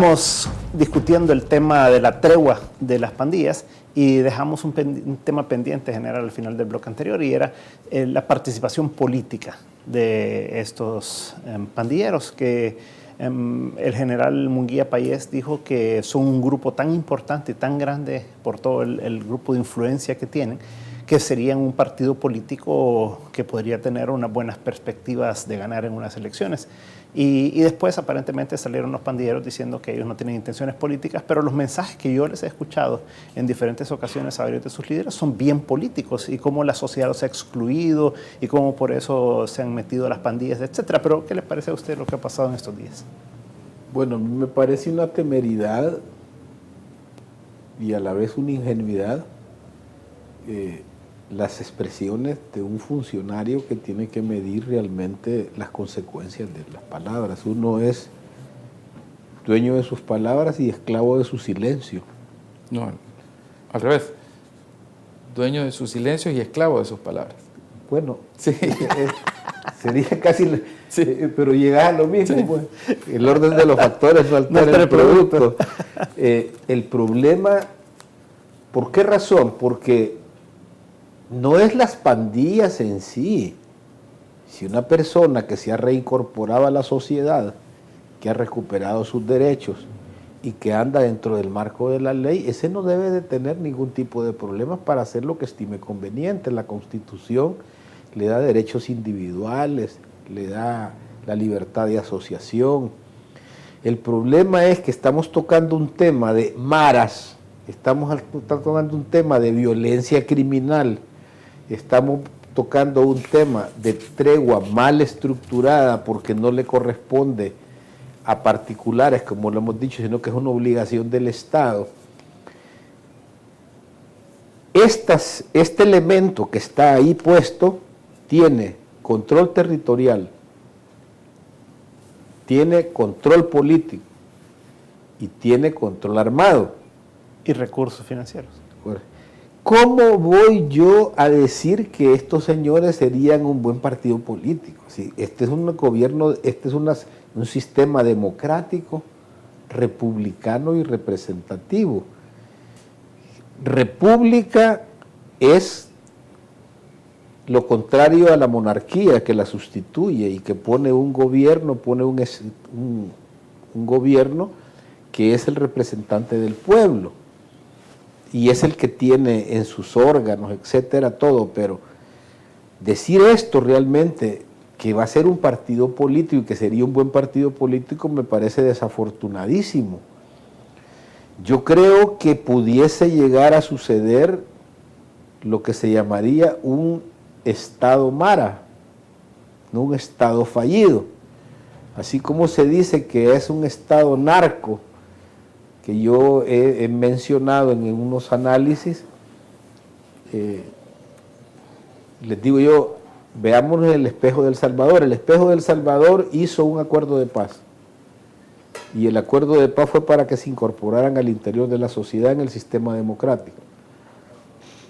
Estamos discutiendo el tema de la tregua de las pandillas y dejamos un tema pendiente general al final del bloque anterior, y era la participación política de estos pandilleros, que el general Munguía Payés dijo que son un grupo tan importante y tan grande por todo el grupo de influencia que tienen, que serían un partido político que podría tener unas buenas perspectivas de ganar en unas elecciones. Y después aparentemente salieron los pandilleros diciendo que ellos no tienen intenciones políticas, pero los mensajes que yo les he escuchado en diferentes ocasiones a varios de sus líderes son bien políticos, y cómo la sociedad los ha excluido y cómo por eso se han metido a las pandillas, etcétera. Pero ¿qué le parece a usted lo que ha pasado en estos días? Bueno, me parece una temeridad y a la vez una ingenuidad las expresiones de un funcionario que tiene que medir realmente las consecuencias de las palabras. Uno es dueño de sus palabras y esclavo de su silencio. No, al revés. Dueño de su silencio y esclavo de sus palabras. Bueno, sí. Sería casi, sí. Pero llega a lo mismo. Sí. Pues. El orden de los factores no altera el producto. El problema, ¿por qué razón? Porque no es las pandillas en sí. Si una persona que se ha reincorporado a la sociedad, que ha recuperado sus derechos y que anda dentro del marco de la ley, ese no debe de tener ningún tipo de problemas para hacer lo que estime conveniente. La Constitución le da derechos individuales, le da la libertad de asociación. El problema es que estamos tocando un tema de maras, estamos tocando un tema de violencia criminal, estamos tocando un tema de tregua mal estructurada porque no le corresponde a particulares, como lo hemos dicho, sino que es una obligación del Estado. Este elemento que está ahí puesto tiene control territorial, tiene control político y tiene control armado. Y recursos financieros. ¿Cómo voy yo a decir que estos señores serían un buen partido político? Sí, este es un gobierno, este es un sistema democrático, republicano y representativo. República es lo contrario a la monarquía, que la sustituye y que pone un gobierno, un gobierno que es el representante del pueblo y es el que tiene en sus órganos, etcétera, todo. Pero decir esto realmente, que va a ser un partido político y que sería un buen partido político, me parece desafortunadísimo. Yo creo que pudiese llegar a suceder lo que se llamaría un Estado mara, no un Estado fallido. Así como se dice que es un Estado narco, que yo he mencionado en unos análisis, les digo yo, veamos el espejo del Salvador. El espejo del Salvador hizo un acuerdo de paz, y el acuerdo de paz fue para que se incorporaran al interior de la sociedad en el sistema democrático,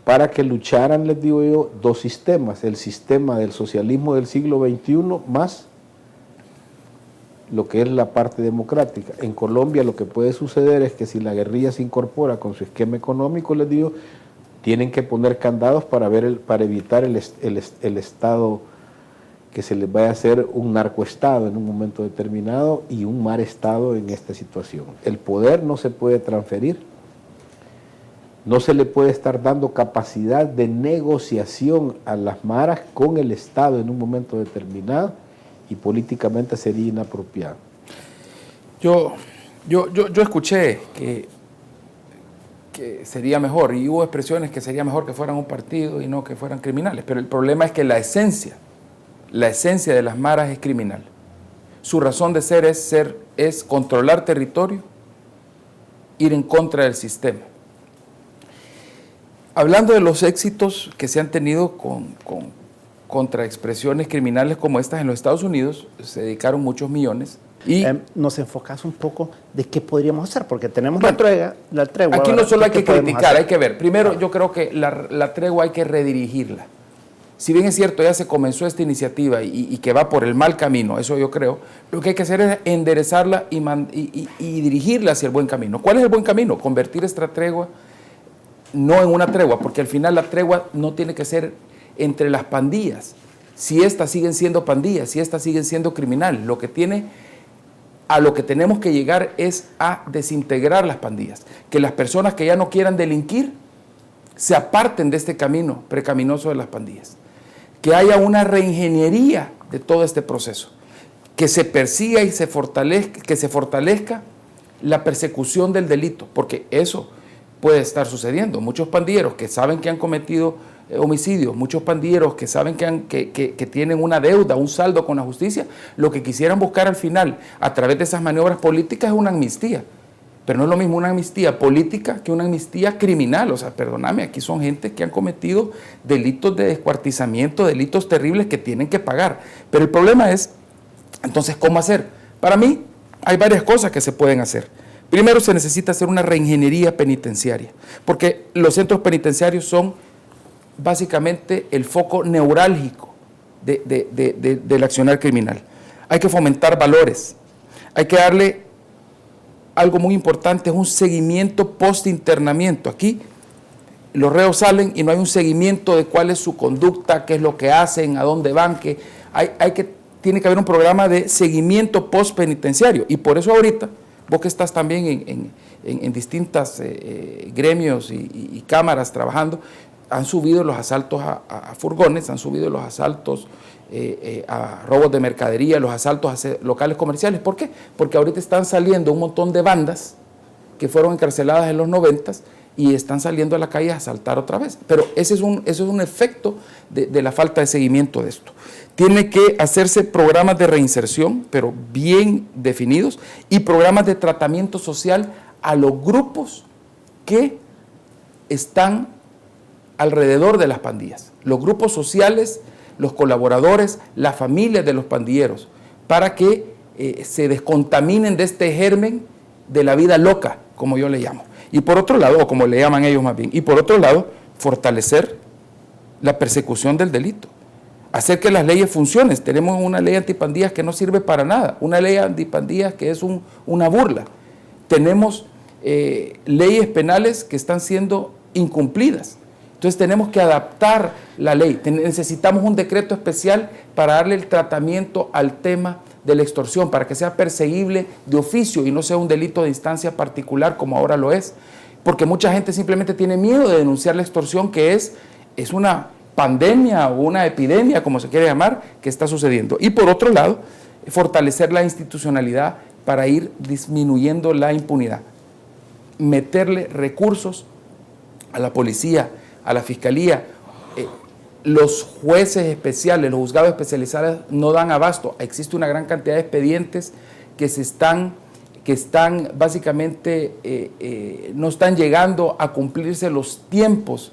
para que lucharan, les digo yo, dos sistemas: el sistema del socialismo del siglo XXI más lo que es la parte democrática. En Colombia lo que puede suceder es que si la guerrilla se incorpora con su esquema económico, les digo, tienen que poner candados para evitar el Estado, que se les vaya a hacer un narcoestado en un momento determinado y un mar estado en esta situación. El poder no se puede transferir, no se le puede estar dando capacidad de negociación a las maras con el Estado en un momento determinado, y políticamente sería inapropiado. Yo escuché que sería mejor, y hubo expresiones que sería mejor que fueran un partido y no que fueran criminales, pero el problema es que la esencia de las maras es criminal. Su razón de ser es controlar territorio, ir en contra del sistema. Hablando de los éxitos que se han tenido contra expresiones criminales como estas en los Estados Unidos, se dedicaron muchos millones. Y nos enfocas un poco de qué podríamos hacer, porque tenemos la tregua. Aquí no solo hay que criticar, hay que ver. Primero, yo creo que la tregua hay que redirigirla. si bien es cierto, ya se comenzó esta iniciativa y que va por el mal camino, eso yo creo, lo que hay que hacer es enderezarla y dirigirla hacia el buen camino. ¿Cuál es el buen camino? Convertir esta tregua no en una tregua, porque al final la tregua no tiene que ser entre las pandillas. Si estas siguen siendo pandillas, si estas siguen siendo criminales, a lo que tenemos que llegar es a desintegrar las pandillas. Que las personas que ya no quieran delinquir se aparten de este camino precaminoso de las pandillas. Que haya una reingeniería de todo este proceso. Que se persiga y que se fortalezca la persecución del delito, porque eso puede estar sucediendo. Muchos pandilleros que saben que han cometido homicidios, muchos pandilleros que saben que tienen una deuda, un saldo con la justicia, lo que quisieran buscar al final, a través de esas maniobras políticas, es una amnistía. Pero no es lo mismo una amnistía política que una amnistía criminal. O sea, perdóname, aquí son gente que han cometido delitos de descuartizamiento, delitos terribles que tienen que pagar. Pero el problema es, entonces, ¿cómo hacer? Para mí, hay varias cosas que se pueden hacer. Primero, se necesita hacer una reingeniería penitenciaria, porque los centros penitenciarios son básicamente el foco neurálgico del accionar criminal. Hay que fomentar valores, hay que darle algo muy importante, es un seguimiento post-internamiento. Aquí los reos salen y no hay un seguimiento de cuál es su conducta, qué es lo que hacen, a dónde van, tiene que haber un programa de seguimiento post-penitenciario, y por eso ahorita, vos que estás también en distintos gremios y cámaras trabajando, han subido los asaltos a furgones, han subido los asaltos a robos de mercadería, los asaltos a locales comerciales. ¿Por qué? Porque ahorita están saliendo un montón de bandas que fueron encarceladas en los 90s y están saliendo a la calle a asaltar otra vez. Pero ese es un efecto de la falta de seguimiento de esto. Tiene que hacerse programas de reinserción, pero bien definidos, y programas de tratamiento social a los grupos que están alrededor de las pandillas. Los grupos sociales, los colaboradores, las familias de los pandilleros, para que se descontaminen de este germen de la vida loca, como yo le llamo. Y por otro lado, o como le llaman ellos más bien, y por otro lado, fortalecer la persecución del delito. Hacer que las leyes funcionen. Tenemos una ley antipandillas que no sirve para nada, una ley antipandillas que es una burla. Tenemos leyes penales que están siendo incumplidas. Entonces tenemos que adaptar la ley. Necesitamos un decreto especial para darle el tratamiento al tema de la extorsión, para que sea perseguible de oficio y no sea un delito de instancia particular como ahora lo es. Porque mucha gente simplemente tiene miedo de denunciar la extorsión, que es una pandemia o una epidemia, como se quiere llamar, que está sucediendo. Y por otro lado, fortalecer la institucionalidad para ir disminuyendo la impunidad. Meterle recursos a la policía, a la fiscalía. Los jueces especiales, los juzgados especializados no dan abasto. Existe una gran cantidad de expedientes que están básicamente, no están llegando a cumplirse los tiempos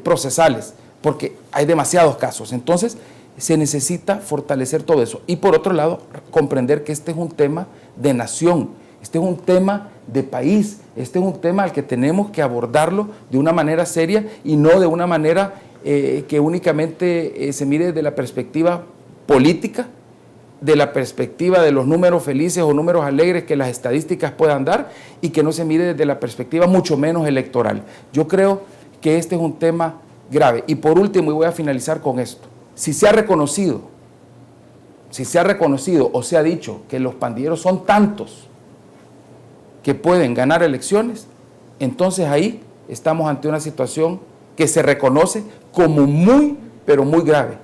procesales, porque hay demasiados casos. Entonces, se necesita fortalecer todo eso. Y por otro lado, comprender que este es un tema de nación, este es un tema de país, este es un tema al que tenemos que abordarlo de una manera seria y no de una manera que únicamente se mire desde la perspectiva política, de la perspectiva de los números felices o números alegres que las estadísticas puedan dar, y que no se mire desde la perspectiva mucho menos electoral. Yo creo que este es un tema grave. Y por último, y voy a finalizar con esto, si se ha reconocido o se ha dicho que los pandilleros son tantos que pueden ganar elecciones, entonces ahí estamos ante una situación que se reconoce como muy, pero muy grave.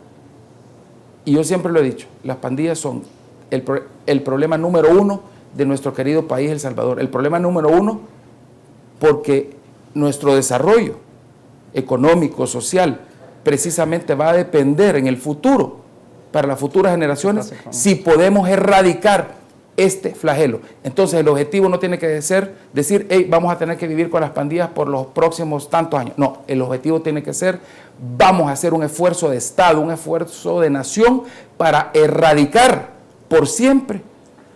Y yo siempre lo he dicho, las pandillas son el problema número uno de nuestro querido país, El Salvador. El problema número uno porque nuestro desarrollo económico, social, precisamente va a depender en el futuro, para las futuras generaciones, si podemos erradicar este flagelo. Entonces el objetivo no tiene que ser decir, hey, vamos a tener que vivir con las pandillas por los próximos tantos años. No, el objetivo tiene que ser, vamos a hacer un esfuerzo de Estado, un esfuerzo de nación para erradicar por siempre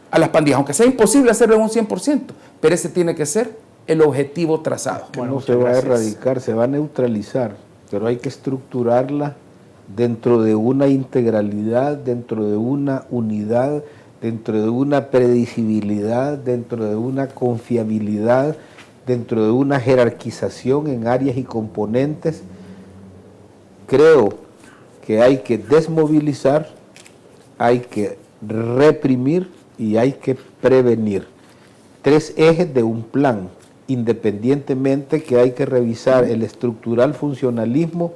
a las pandillas, aunque sea imposible hacerlo en un 100%, pero ese tiene que ser el objetivo trazado. Bueno, no se va a erradicar, se va a neutralizar, pero hay que estructurarla dentro de una integralidad, dentro de una unidad, dentro de una predecibilidad, dentro de una confiabilidad, dentro de una jerarquización en áreas y componentes. Creo que hay que desmovilizar, hay que reprimir y hay que prevenir. 3 ejes de un plan, independientemente que hay que revisar el estructural funcionalismo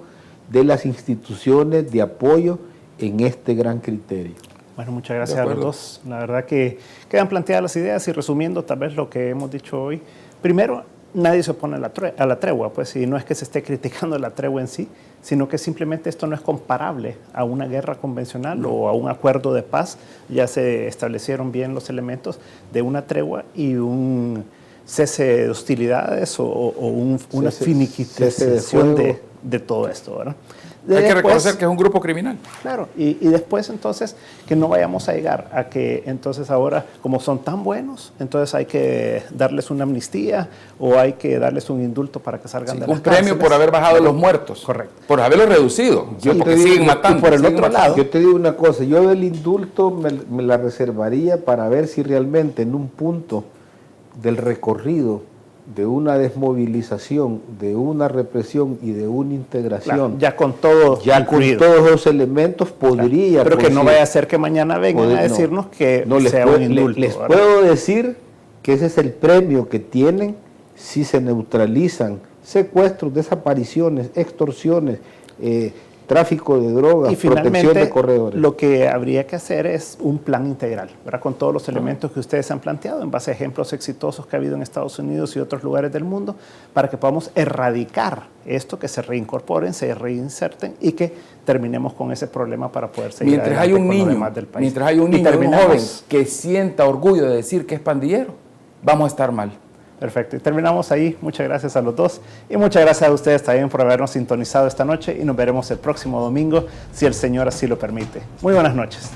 de las instituciones de apoyo en este gran criterio. Bueno, muchas gracias a los dos. La verdad que quedan planteadas las ideas y resumiendo tal vez lo que hemos dicho hoy. Primero, nadie se opone a la tregua, pues, y no es que se esté criticando la tregua en sí, sino que simplemente esto no es comparable a una guerra convencional o a un acuerdo de paz. Ya se establecieron bien los elementos de una tregua y un cese de hostilidades o una finiquitación de todo esto, ¿verdad? Hay que reconocer que es un grupo criminal. Claro, y después entonces que no vayamos a llegar a que entonces ahora, como son tan buenos, entonces hay que darles una amnistía o hay que darles un indulto para que salgan de las cárceles. Un premio por haber bajado los muertos. Correcto. Por haberlos reducido. Porque siguen matando. Y por el otro lado. Yo te digo una cosa, yo del indulto me la reservaría para ver si realmente en un punto del recorrido de una desmovilización, de una represión y de una integración. Claro, ya con todo incluido. Con todos los elementos podría. Claro, pero que no vaya a ser que mañana vengan a decirnos que sea un indulto. Les puedo decir que ese es el premio que tienen si se neutralizan secuestros, desapariciones, extorsiones, tráfico de drogas, y protección de corredores. Lo que habría que hacer es un plan integral, ¿verdad? Con todos los elementos que ustedes han planteado en base a ejemplos exitosos que ha habido en Estados Unidos y otros lugares del mundo, para que podamos erradicar esto, que se reincorporen, se reinserten y que terminemos con ese problema para poder seguir mientras hay un niño, del país. Mientras hay un niño, un joven que sienta orgullo de decir que es pandillero, vamos a estar mal. Perfecto, y terminamos ahí. Muchas gracias a los dos y muchas gracias a ustedes también por habernos sintonizado esta noche y nos veremos el próximo domingo si el Señor así lo permite. Muy buenas noches.